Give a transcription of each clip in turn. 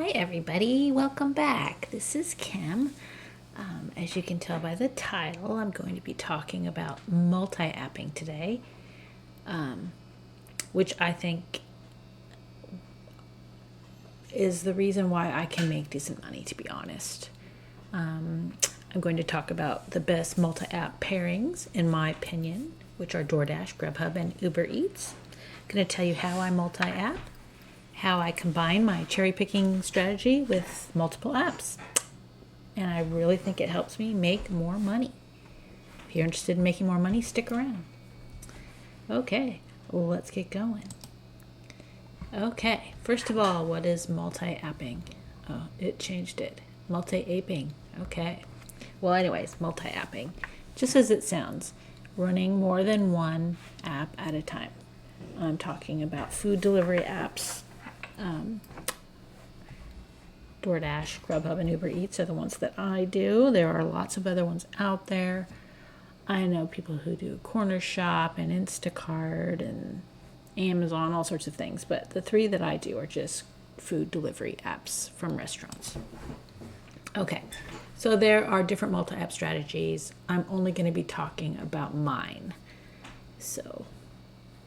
Hi, everybody. Welcome back. This is Kim. As you can tell by the title, I'm going to be talking about multi-apping today, which I think is the reason why I can make decent money, to be honest. I'm going to talk about the best multi-app pairings, in my opinion, which are Doordash, Grubhub, and Uber Eats. I'm going to tell you how I multi-app, how I combine my cherry picking strategy with multiple apps. And I really think it helps me make more money. If you're interested in making more money, stick around. Okay, well, let's get going. Okay, first of all, what is multi-apping? Oh, it changed it. Multi-aping. Okay. Well, anyways, multi-apping. Just as it sounds, running more than one app at a time. I'm talking about food delivery apps. DoorDash, Grubhub, and Uber Eats are the ones that I do. There are lots of other ones out there. I know people who do Corner Shop and Instacart and Amazon, all sorts of things. But the three that I do are just food delivery apps from restaurants. Okay, so there are different multi-app strategies. I'm only going to be talking about mine. So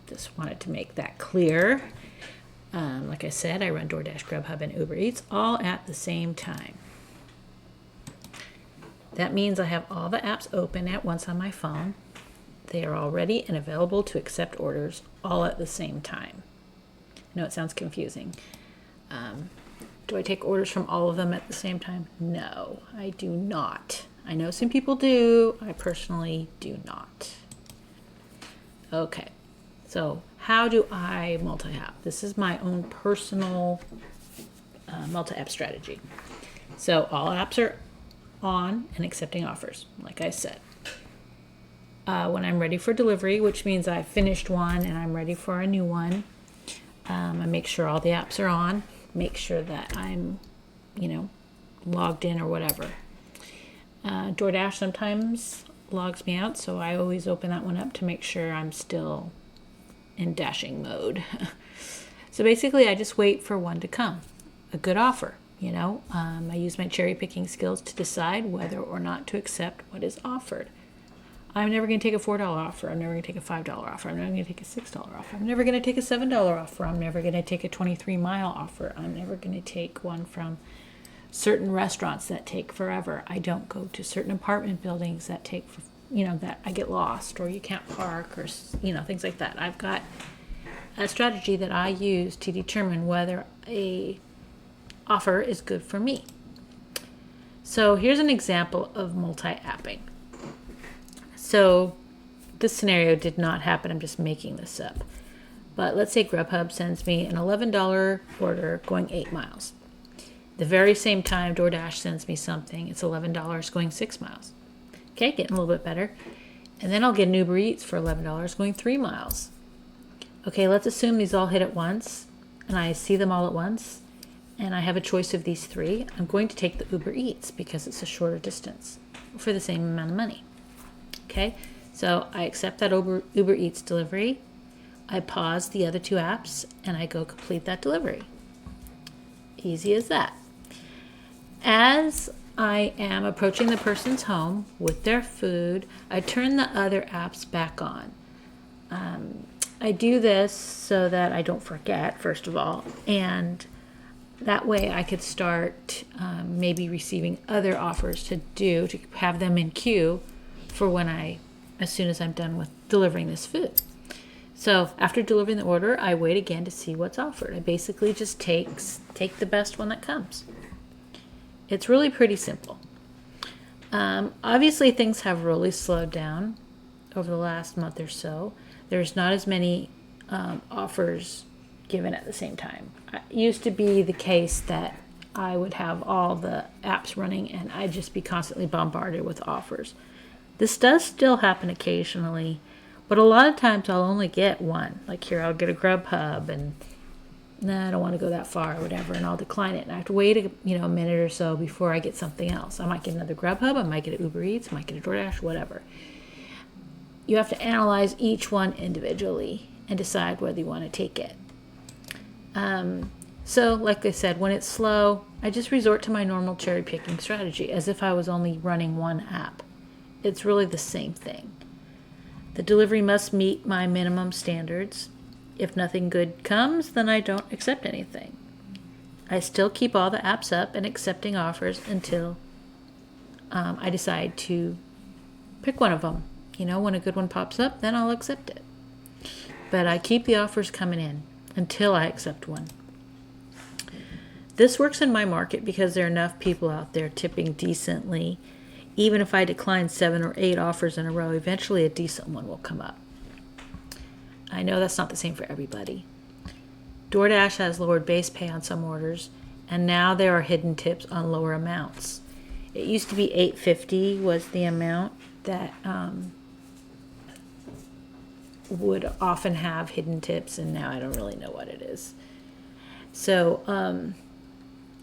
just wanted to make that clear. Like I said, I run DoorDash, Grubhub, and Uber Eats all at the same time. That means I have all the apps open at once on my phone. They are all ready and available to accept orders all at the same time. I know it sounds confusing. Do I take orders from all of them at the same time? No, I do not. I know some people do. I personally do not. Okay, so how do I multi-app? This is my own personal multi-app strategy. So all apps are on and accepting offers, like I said. When I'm ready for delivery, which means I've finished one and I'm ready for a new one, I make sure all the apps are on, make sure that I'm, logged in or whatever. DoorDash sometimes logs me out, so I always open that one up to make sure I'm still in dashing mode. So basically, I just wait for one to come, a good offer. I use my cherry picking skills to decide whether or not to accept what is offered. I'm never going to take a $4 offer. I'm never going to take a $5 offer. I'm never going to take a $6 offer. I'm never going to take a $7 offer. I'm never going to take a 23-mile offer. I'm never going to take one from certain restaurants that take forever. I don't go to certain apartment buildings that take, that I get lost or you can't park or, things like that. I've got a strategy that I use to determine whether a offer is good for me. So here's an example of multi-apping. So this scenario did not happen. I'm just making this up. But let's say Grubhub sends me an $11 order going 8 miles. The very same time DoorDash sends me something, it's $11 going 6 miles. Okay, getting a little bit better. And then I'll get an Uber Eats for $11 going 3 miles. Okay, let's assume these all hit at once and I see them all at once and I have a choice of these three. I'm going to take the Uber Eats because it's a shorter distance for the same amount of money. Okay, so I accept that Uber Eats delivery. I pause the other two apps and I go complete that delivery. Easy as that. As I am approaching the person's home with their food, I turn the other apps back on. I do this so that I don't forget, first of all, and that way I could start maybe receiving other offers to have them in queue for as soon as I'm done with delivering this food. So after delivering the order, I wait again to see what's offered. I basically just take the best one that comes. It's really pretty simple. Obviously, things have really slowed down over the last month or so. There's not as many offers given at the same time. It used to be the case that I would have all the apps running and I'd just be constantly bombarded with offers. This does still happen occasionally, but a lot of times I'll only get one. Like here, I'll get a Grubhub and I don't want to go that far or whatever, and I'll decline it. And I have to wait a minute or so before I get something else. I might get another Grubhub, I might get an Uber Eats, I might get a DoorDash, whatever. You have to analyze each one individually and decide whether you want to take it. So, like I said, when it's slow, I just resort to my normal cherry picking strategy as if I was only running one app. It's really the same thing. The delivery must meet my minimum standards. If nothing good comes, then I don't accept anything. I still keep all the apps up and accepting offers until I decide to pick one of them. When a good one pops up, then I'll accept it. But I keep the offers coming in until I accept one. This works in my market because there are enough people out there tipping decently. Even if I decline 7 or 8 offers in a row, eventually a decent one will come up. I know that's not the same for everybody. Doordash has lowered base pay on some orders, and now there are hidden tips on lower amounts. It used to be $8.50 was the amount that would often have hidden tips, and now I don't really know what it is. So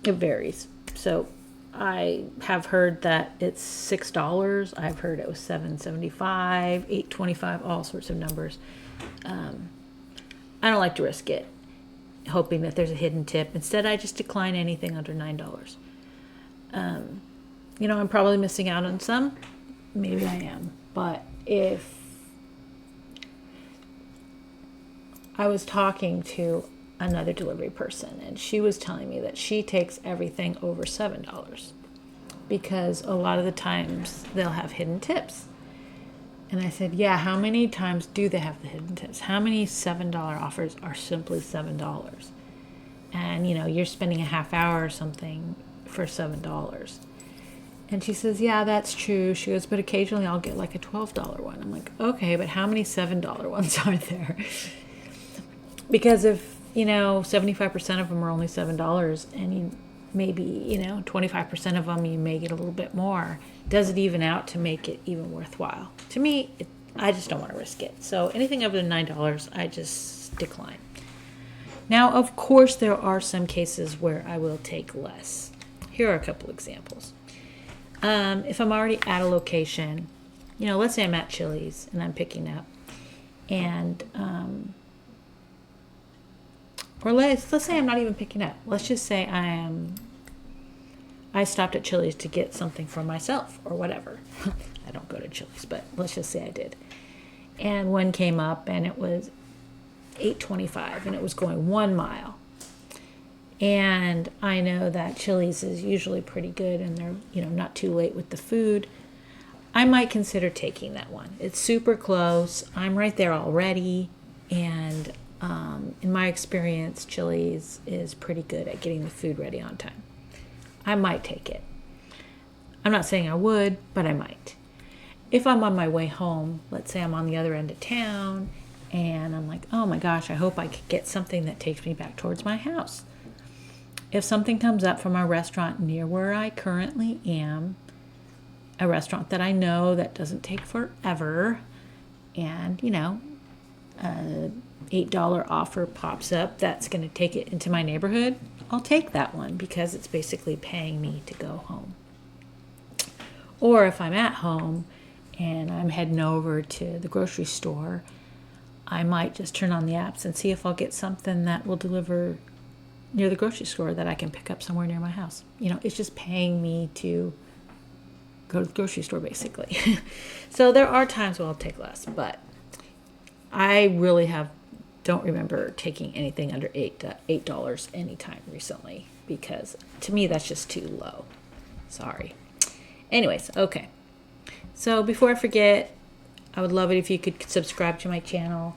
it varies. So I have heard that it's $6. I've heard it was $7.75, $8.25, all sorts of numbers. I don't like to risk it, hoping that there's a hidden tip. Instead, I just decline anything under $9. I'm probably missing out on some. Maybe I am. But if I was talking to another delivery person, and she was telling me that she takes everything over $7 because a lot of the times they'll have hidden tips. And I said, yeah, how many times do they have the hidden tips? How many $7 offers are simply $7? And, you're spending a half hour or something for $7. And she says, yeah, that's true. She goes, but occasionally I'll get like a $12 one. I'm like, okay, but how many $7 ones are there? Because if 75% of them are only $7, and maybe 25% of them you may get a little bit more, does it even out to make it even worthwhile? To me, I just don't want to risk it. So anything over than $9, I just decline. Now, of course, there are some cases where I will take less. Here are a couple examples. If I'm already at a location, let's say I'm at Chili's and I'm picking up, and or let's say I'm not even picking up. Let's just say I stopped at Chili's to get something for myself or whatever. I don't go to Chili's, but let's just say I did. And one came up and it was $8.25 and it was going 1 mile. And I know that Chili's is usually pretty good and they're not too late with the food. I might consider taking that one. It's super close. I'm right there already, and in my experience, Chili's is pretty good at getting the food ready on time. I might take it. I'm not saying I would, but I might. If I'm on my way home, let's say I'm on the other end of town, and I'm like, oh my gosh, I hope I could get something that takes me back towards my house. If something comes up from a restaurant near where I currently am, a restaurant that I know that doesn't take forever, and, a $8 offer pops up that's going to take it into my neighborhood, I'll take that one because it's basically paying me to go home. Or if I'm at home and I'm heading over to the grocery store, I might just turn on the apps and see if I'll get something that will deliver near the grocery store that I can pick up somewhere near my house. It's just paying me to go to the grocery store, basically. So there are times where I'll take less, but I really don't remember taking anything under $8 anytime recently, because to me that's just too low. Sorry. Anyways, okay. So before I forget, I would love it if you could subscribe to my channel.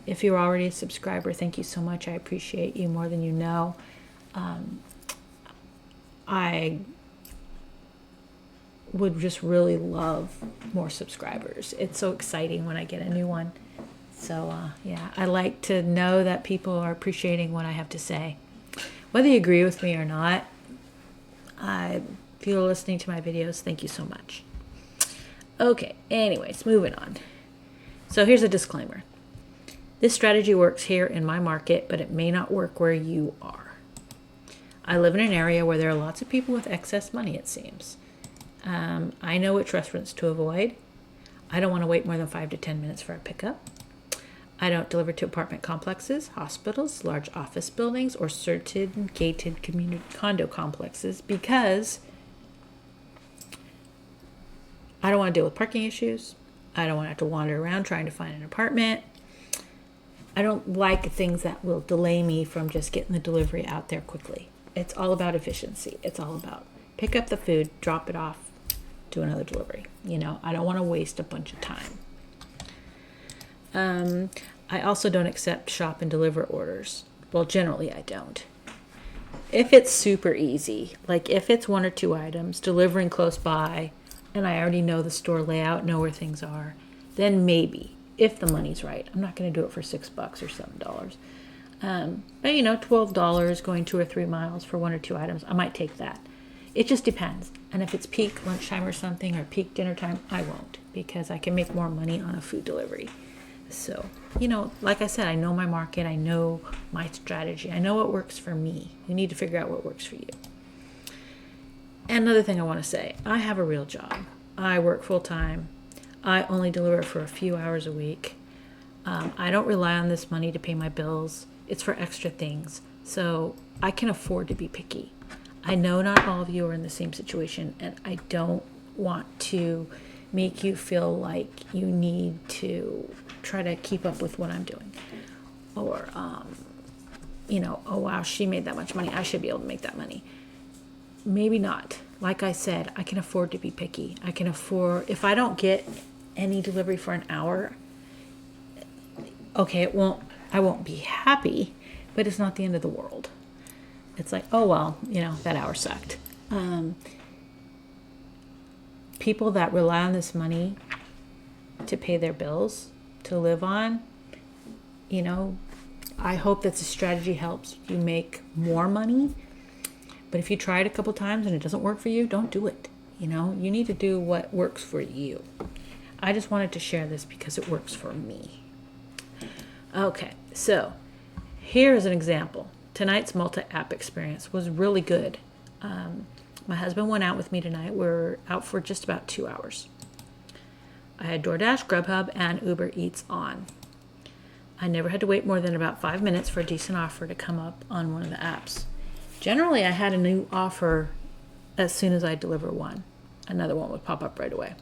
If you're already a subscriber, thank you so much. I appreciate you more than you know. I would just really love more subscribers. It's so exciting when I get a new one. So, yeah, I like to know that people are appreciating what I have to say. Whether you agree with me or not, if you're listening to my videos, thank you so much. Okay, anyways, moving on. So here's a disclaimer. This strategy works here in my market, but it may not work where you are. I live in an area where there are lots of people with excess money, it seems. I know which restaurants to avoid. I don't want to wait more than 5 to 10 minutes for a pickup. I don't deliver to apartment complexes, hospitals, large office buildings, or certain gated community condo complexes because I don't want to deal with parking issues. I don't want to have to wander around trying to find an apartment. I don't like things that will delay me from just getting the delivery out there quickly. It's all about efficiency. It's all about pick up the food, drop it off, do another delivery. I don't want to waste a bunch of time. I also don't accept shop and deliver orders. Well, generally I don't. If it's super easy, like if it's 1 or 2 items, delivering close by, and I already know the store layout, know where things are, then maybe, if the money's right. I'm not going to do it for $6 or $7. But $12 going 2 or 3 miles for 1 or 2 items, I might take that. It just depends. And if it's peak lunchtime or something, or peak dinner time, I won't, because I can make more money on a food delivery. So, like I said, I know my market, I know my strategy, I know what works for me. You need to figure out what works for you. And another thing I want to say, I have a real job. I work full time. I only deliver for a few hours a week. I don't rely on this money to pay my bills. It's for extra things. So I can afford to be picky. I know not all of you are in the same situation, and I don't want to make you feel like you need to try to keep up with what I'm doing. Or, oh wow, she made that much money, I should be able to make that money. Maybe not. Like I said, I can afford to be picky. I can afford, if I don't get any delivery for an hour, okay, I won't be happy, but it's not the end of the world. It's like, oh well, that hour sucked. People that rely on this money to pay their bills, to live on, I hope that the strategy helps you make more money. But if you try it a couple times and it doesn't work for you, don't do it. You need to do what works for you. I just wanted to share this because it works for me. Okay, so here's an example. Tonight's multi-app experience was really good. My husband went out with me tonight. We're out for just about 2 hours. I had Doordash, Grubhub, and Uber Eats on. I never had to wait more than about 5 minutes for a decent offer to come up on one of the apps. Generally, I had a new offer as soon as I deliver one. Another one would pop up right away.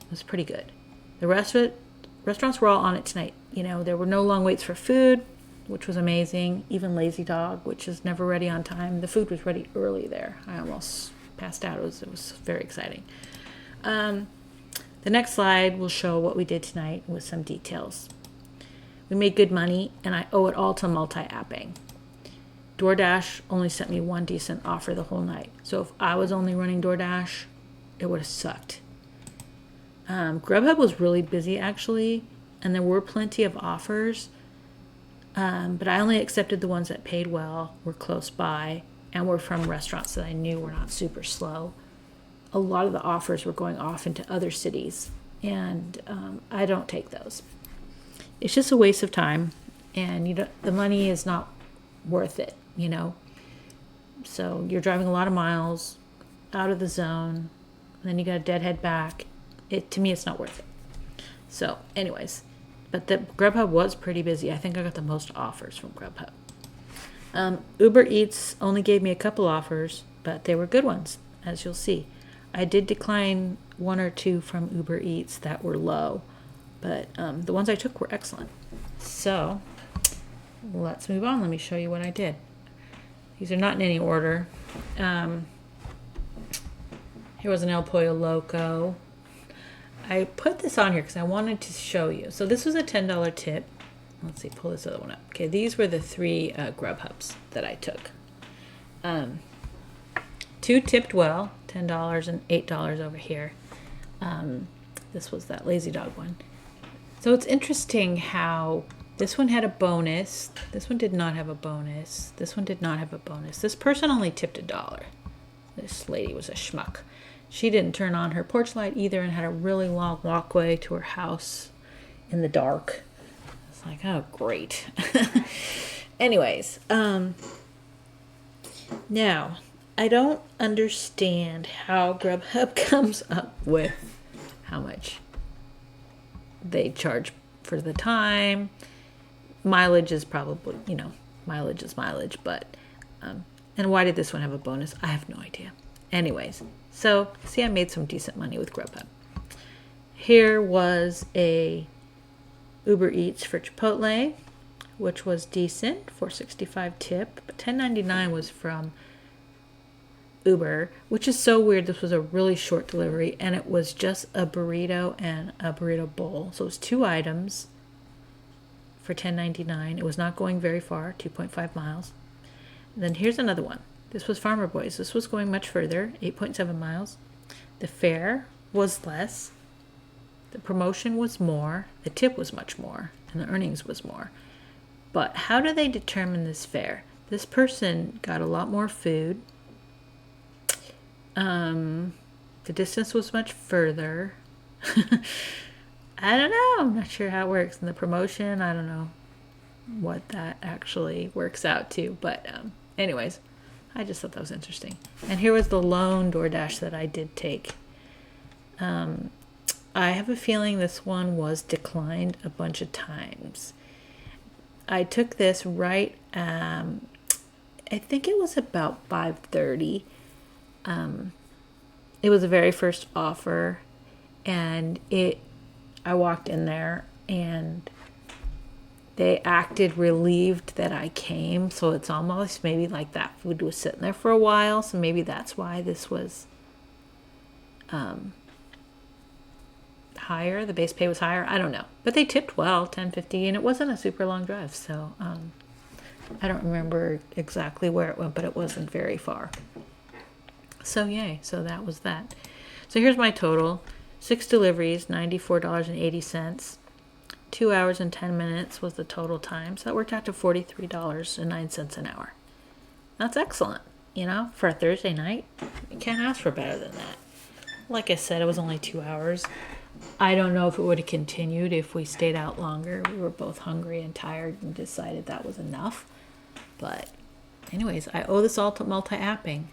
It was pretty good. The restaurants were all on it tonight. There were no long waits for food, which was amazing. Even Lazy Dog, which is never ready on time. The food was ready early there. I almost passed out. It was very exciting. The next slide will show what we did tonight with some details. We made good money, and I owe it all to multi-apping. DoorDash only sent me one decent offer the whole night. So if I was only running DoorDash, it would have sucked. Grubhub was really busy, actually, and there were plenty of offers. But I only accepted the ones that paid well, were close by, and were from restaurants that I knew were not super slow. A lot of the offers were going off into other cities, and I don't take those. It's just a waste of time, and the money is not worth it, So you're driving a lot of miles out of the zone, and then you got a deadhead back. To me, it's not worth it. So, anyways. But the Grubhub was pretty busy. I think I got the most offers from Grubhub. Uber Eats only gave me a couple offers, but they were good ones, as you'll see. I did decline 1 or 2 from Uber Eats that were low, but the ones I took were excellent. So let's move on. Let me show you what I did. These are not in any order. Here was an El Pollo Loco. I put this on here because I wanted to show you. So this was a $10 tip. Let's see, pull this other one up. Okay, these were the 3 Grubhubs that I took. 2 tipped well, $10 and $8 over here. This was that Lazy Dog one. So it's interesting how this one had a bonus. This one did not have a bonus. This one did not have a bonus. This person only tipped $1. This lady was a schmuck. She didn't turn on her porch light either and had a really long walkway to her house in the dark. It's like, oh, great. Anyways, now, I don't understand how Grubhub comes up with how much they charge for the time. Mileage is probably, mileage is mileage, but, and why did this one have a bonus? I have no idea. Anyways, so see, I made some decent money with Grubhub. Here was a Uber Eats for Chipotle, which was decent, $4.65 tip, but $10.99 was from Uber, which is so weird. This was a really short delivery, and it was just a burrito and a burrito bowl. So it was 2 items for $10.99. It was not going very far, 2.5 miles. And then here's another one. This was Farmer Boys. This was going much further, 8.7 miles. The fare was less. The promotion was more. The tip was much more, and the earnings was more. But how do they determine this fare? This person got a lot more food. The distance was much further. I don't know. I'm not sure how it works. And the promotion, I don't know what that actually works out to. But anyways, I just thought that was interesting. And here was the lone Doordash that I did take. I have a feeling this one was declined a bunch of times. I took this right, I think it was about 5:30. It was the very first offer, and I walked in there and they acted relieved that I came. So it's almost maybe like that food was sitting there for a while. So maybe that's why this was higher. The base pay was higher. I don't know. But they tipped well, $10.50, and it wasn't a super long drive. So I don't remember exactly where it went, but it wasn't very far. So yay. So that was that. So here's my total. 6 deliveries, $94.80. 2 hours and 10 minutes was the total time. So that worked out to $43.09 an hour. That's excellent. For a Thursday night, you can't ask for better than that. Like I said, it was only 2 hours. I don't know if it would have continued if we stayed out longer. We were both hungry and tired and decided that was enough. But anyways, I owe this all to multi-apping.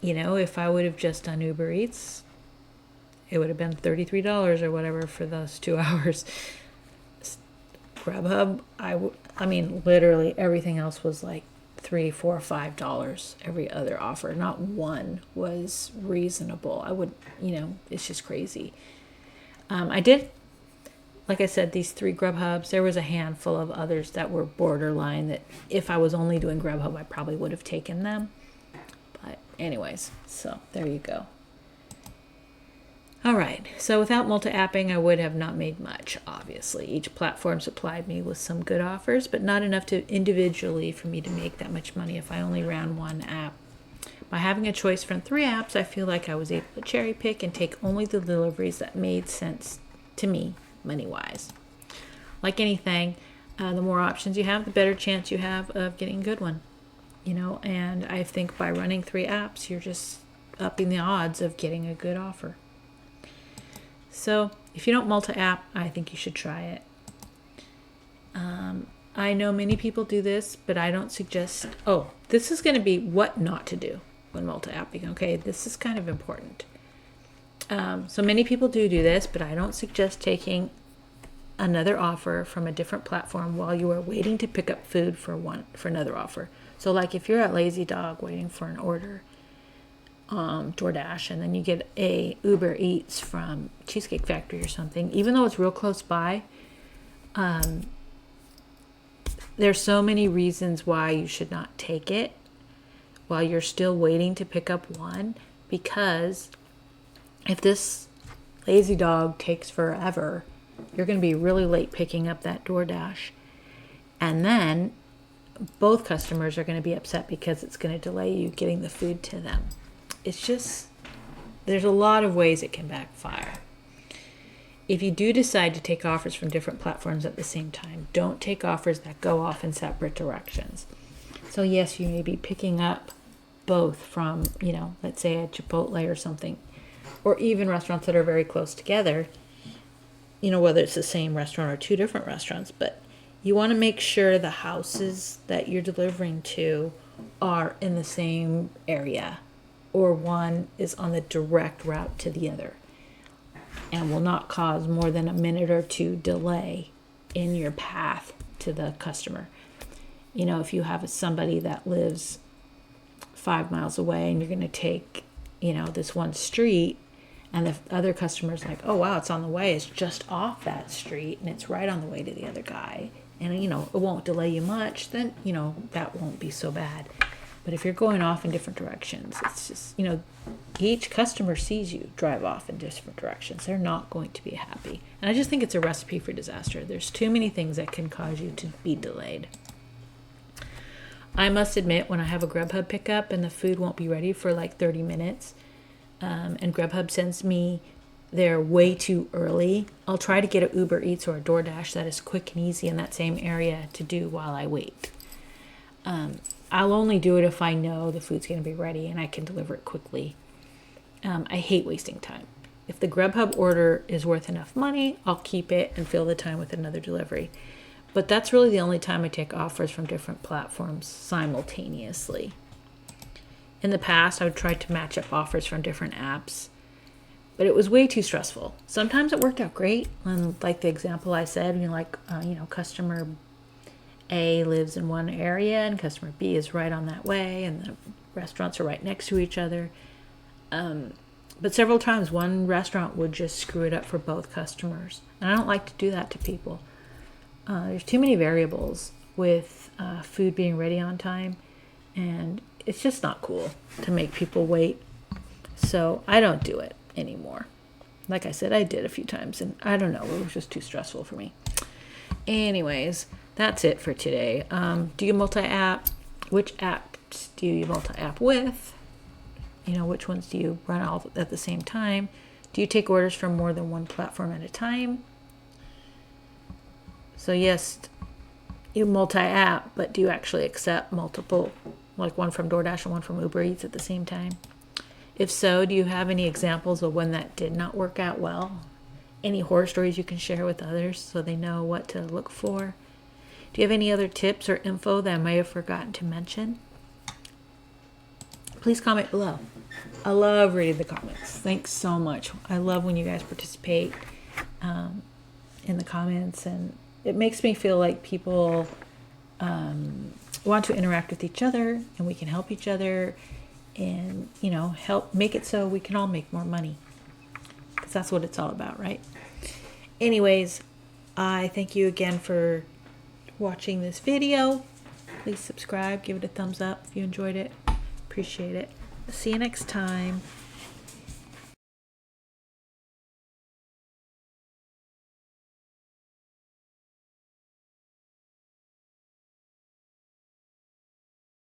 If I would have just done Uber Eats, it would have been $33 or whatever for those 2 hours. Grubhub, I mean, literally everything else was like $3, $4, $5. Every other offer, not one was reasonable. It's just crazy. I did, like I said, these 3 Grubhubs. There was a handful of others that were borderline that if I was only doing Grubhub, I probably would have taken them. But anyways, so there you go. All right, so without multi-apping, I would have not made much, obviously. Each platform supplied me with some good offers, but not enough to individually for me to make that much money if I only ran one app. By having a choice from 3 apps, I feel like I was able to cherry pick and take only the deliveries that made sense to me, money-wise. Like anything, the more options you have, the better chance you have of getting a good one. And I think by running 3 apps, you're just upping the odds of getting a good offer. So if you don't multi-app, I think you should try it. I know many people do this, but I don't suggest... Oh, this is going to be what not to do when multi-apping. Okay, this is kind of important. So many people do this, but I don't suggest taking another offer from a different platform while you are waiting to pick up food for another offer. So like if you're at Lazy Dog waiting for an order, Doordash, and then you get a Uber Eats from Cheesecake Factory or something, even though it's real close by, there's so many reasons why you should not take it while you're still waiting to pick up one, because if this Lazy Dog takes forever, you're going to be really late picking up that Doordash, and then both customers are going to be upset because it's going to delay you getting the food to them. It's just, there's a lot of ways it can backfire. If you do decide to take offers from different platforms at the same time, don't take offers that go off in separate directions. So yes, you may be picking up both from, let's say a Chipotle or something, or even restaurants that are very close together, whether it's the same restaurant or 2 different restaurants, but you want to make sure the houses that you're delivering to are in the same area, or one is on the direct route to the other, and will not cause more than a minute or 2 delay in your path to the customer. You know, if you have somebody that lives 5 miles away and you're going to take, you know, this one street, and the other customer's like, oh, wow, it's on the way. It's just off that street and it's right on the way to the other guy. And, you know, it won't delay you much. Then, you know, that won't be so bad. But if you're going off in different directions, it's just, you know, each customer sees you drive off in different directions. They're not going to be happy. And I just think it's a recipe for disaster. There's too many things that can cause you to be delayed. I must admit, when I have a Grubhub pickup and the food won't be ready for like 30 minutes, and Grubhub sends me there way too early, I'll try to get a Uber Eats or a Doordash that is quick and easy in that same area to do while I wait. I'll only do it if I know the food's going to be ready and I can deliver it quickly. I hate wasting time. If the Grubhub order is worth enough money, I'll keep it and fill the time with another delivery. But that's really the only time I take offers from different platforms simultaneously. In the past, I would try to match up offers from different apps, but it was way too stressful. Sometimes it worked out great, and like the example I said, you know, like customer A lives in one area and customer B is right on that way, and the restaurants are right next to each other. But several times, one restaurant would just screw it up for both customers, and I don't like to do that to people. There's too many variables with food being ready on time, and it's just not cool to make people wait. So I don't do it anymore. Like I said, I did a few times, and I don't know, it was just too stressful for me. Anyways, that's it for today. Do you multi-app? Which apps do you multi-app with? You know, which ones do you run all at the same time? Do you take orders from more than one platform at a time? So yes, you multi-app, but do you actually accept multiple, like one from Doordash and one from Uber Eats at the same time? If so, do you have any examples of when that did not work out well? Any horror stories you can share with others so they know what to look for? Do you have any other tips or info that I may have forgotten to mention? Please comment below. I love reading the comments. Thanks so much. I love when you guys participate in the comments, and it makes me feel like people want to interact with each other, and we can help each other, and, you know, help make it so we can all make more money, because that's what it's all about, right? Anyways, I thank you again for watching this video. Please subscribe, give it a thumbs up if you enjoyed it. Appreciate it. See you next time.